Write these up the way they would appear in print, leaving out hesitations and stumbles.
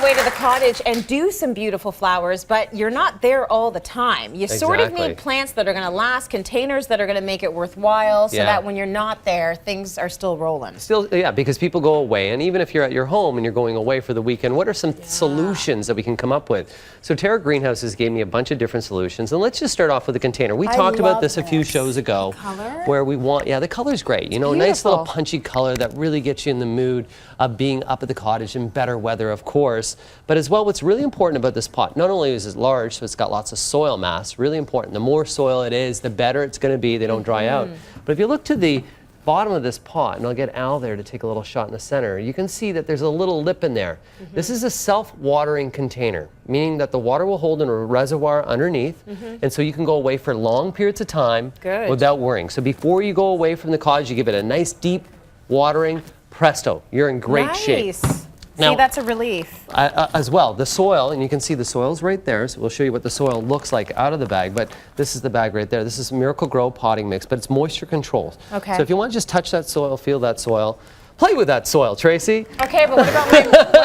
away to the cottage and do some beautiful flowers, but you're not there all the time. You sort of need plants that are going to last, containers that are going to make it worthwhile, so that when you're not there, things are still rolling. Yeah, because people go away, and even if you're at your home and you're going away for the weekend, what are some solutions that we can come up with? So Terra Greenhouses gave me a bunch of different solutions, and let's just start off with a container. We talked about this a few shows ago, where we want, the color's great. You know, a nice little punchy color that really gets you in the mood of being up at the cottage in better weather, of course. But as well, what's really important about this pot, not only is it large, so it's got lots of soil mass, really important. The more soil it is, the better it's going to be. They don't dry out. But if you look to the bottom of this pot, and I'll get Al there to take a little shot in the center, you can see that there's a little lip in there. This is a self-watering container, meaning that the water will hold in a reservoir underneath, and so you can go away for long periods of time without worrying. So before you go away from the cottage, you give it a nice deep watering, presto, you're in great shape. Now, see, that's a relief. As well, the soil, and you can see the soil's right there, so we'll show you what the soil looks like out of the bag, but this is the bag right there. This is Miracle Grow potting mix, but it's moisture controlled. Okay. So if you want to just touch that soil, feel that soil, play with that soil, Tracy. Okay, but what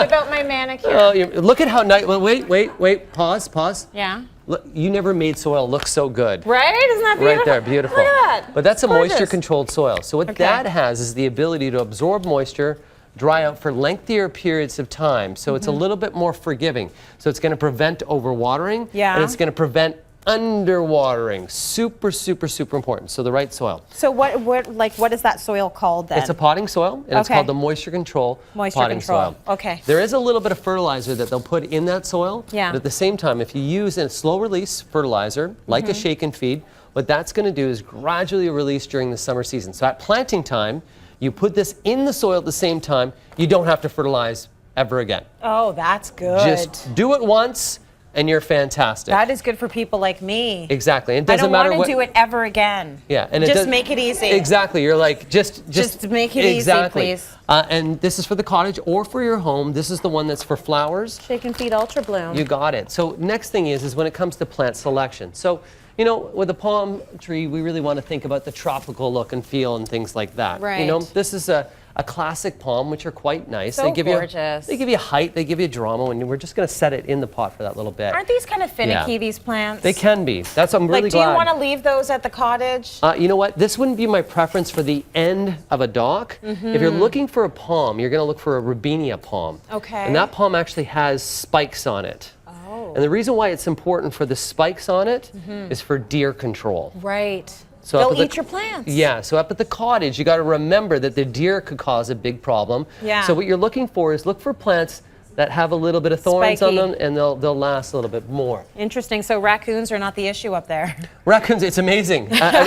about my manicure? Look at how nice, well, wait, pause. Yeah. Look, you never made soil look so good. Right? Isn't that beautiful? Right there, beautiful. Look at that. But that's a moisture controlled soil. So what that has is the ability to absorb moisture, dry out for lengthier periods of time, so it's a little bit more forgiving. So it's going to prevent overwatering, and it's going to prevent underwatering. Super, super, super important. So the right soil. So what is that soil called then? It's a potting soil, and it's called the moisture control potting soil. Okay. There is a little bit of fertilizer that they'll put in that soil, but at the same time, if you use a slow release fertilizer, like a shake and feed, what that's going to do is gradually release during the summer season. So at planting time, you put this in the soil at the same time, you don't have to fertilize ever again. Oh, that's good. Just do it once and you're fantastic. That is good for people like me. Exactly. It doesn't matter what. I don't want to do it ever again. Yeah, and just make it easy. Exactly. You're like just make it easy, please. And this is for the cottage or for your home. This is the one that's for flowers. Shake and Feed Ultra Bloom. You got it. So next thing is when it comes to plant selection. So, you know, with a palm tree, we really want to think about the tropical look and feel and things like that. Right. You know, this is a classic palm, which are quite nice. So they give gorgeous. They give you height, they give you drama, and we're just going to set it in the pot for that little bit. Aren't these kind of finicky, these plants? They can be. I'm really glad. Do you want to leave those at the cottage? You know what? This wouldn't be my preference for the end of a dock. If you're looking for a palm, you're going to look for a Robinia palm. Okay. And that palm actually has spikes on it. And the reason why it's important for the spikes on it is for deer control. Right. So they'll eat your plants. Yeah, so up at the cottage, you got to remember that the deer could cause a big problem. Yeah. So what you're looking for is look for plants that have a little bit of thorns on them, and they'll last a little bit more. Interesting. So raccoons are not the issue up there. Raccoons, it's amazing. I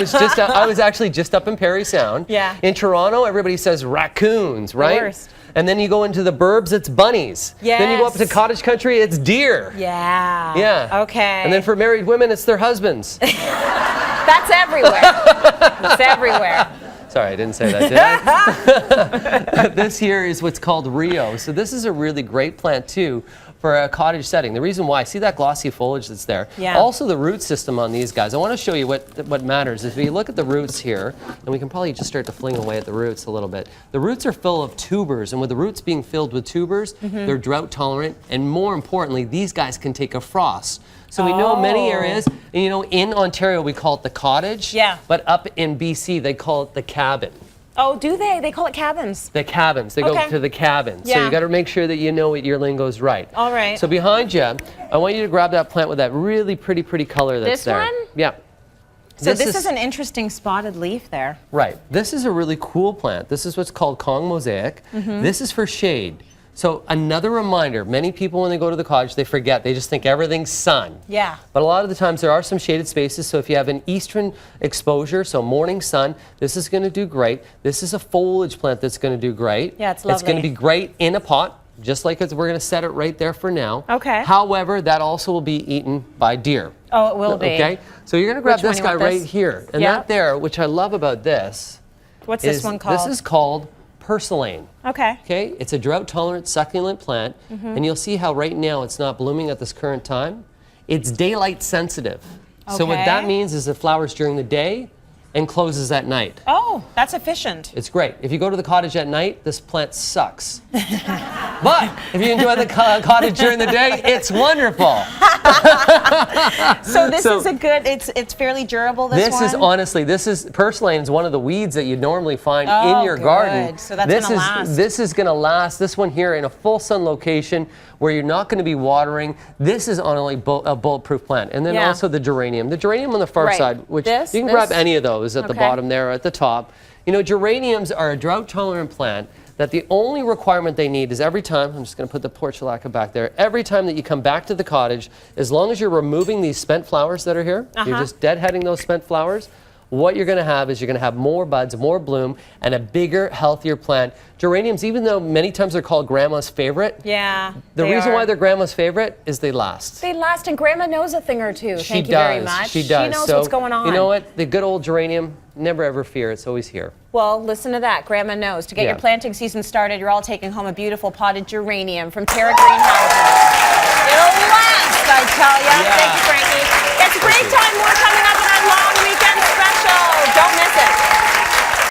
was actually just up in Parry Sound. Yeah. In Toronto, everybody says raccoons, right? The worst. And then you go into the burbs, it's bunnies. Yes. Then you go up to cottage country, it's deer. Yeah. Yeah. Okay. And then for married women, it's their husbands. That's everywhere. It's everywhere. Sorry, I didn't say that, did I? This here is what's called Rio. So this is a really great plant, too, for a cottage setting. The reason why, see that glossy foliage that's there? Yeah. Also the root system on these guys. I want to show you what matters. If you look at the roots here, and we can probably just start to fling away at the roots a little bit. The roots are full of tubers, and with the roots being filled with tubers, they're drought tolerant, and more importantly, these guys can take a frost. So we know many areas, and, you know, in Ontario we call it the cottage, but up in BC they call it the cabin. Oh, do they? They call it cabins. The cabins. They go to the cabin. Yeah. So you got to make sure that you know your lingo's right. All right. So behind you, I want you to grab that plant with that really pretty color that's there. This one? Yeah. So this is an interesting spotted leaf there. Right. This is a really cool plant. This is what's called Kong mosaic. This is for shade. So another reminder, many people when they go to the cottage, they forget, they just think everything's sun. Yeah. But a lot of the times there are some shaded spaces, so if you have an eastern exposure, so morning sun, this is going to do great. This is a foliage plant that's going to do great. Yeah, it's lovely. It's going to be great in a pot, just like we're going to set it right there for now. Okay. However, that also will be eaten by deer. Oh, it will be. Okay. So you're going to grab this guy right here. And that there, which I love about this. What's this one called? This is called Purslane. Okay. Okay, it's a drought-tolerant succulent plant, and you'll see how right now it's not blooming at this current time. It's daylight sensitive. Okay. So what that means is it flowers during the day and closes at night. Oh, Oh, that's efficient. It's great. If you go to the cottage at night, this plant sucks. But if you enjoy the cottage during the day, it's wonderful. So this is a good, it's fairly durable, this one? This is purslane is one of the weeds that you normally find in your garden. So that's going to last. This is going to last. This one here in a full sun location where you're not going to be watering. This is only a bulletproof plant. And then also the geranium. The geranium on the far side, which you can grab any of those at the bottom there or at the top. You know, geraniums are a drought-tolerant plant that the only requirement they need is every time, I'm just going to put the portulaca back there, every time that you come back to the cottage, as long as you're removing these spent flowers that are here, you're just deadheading those spent flowers, what you're going to have is you're going to have more buds, more bloom, and a bigger, healthier plant. Geraniums, even though many times they're called grandma's favorite, the reason why they're grandma's favorite is they last. They last, and grandma knows a thing or two. Thank you very much. She does. She knows what's going on. You know what? The good old geranium, never ever fear. It's always here. Well, listen to that. Grandma knows. To get your planting season started, you're all taking home a beautiful potted geranium from Terra Greenhouses.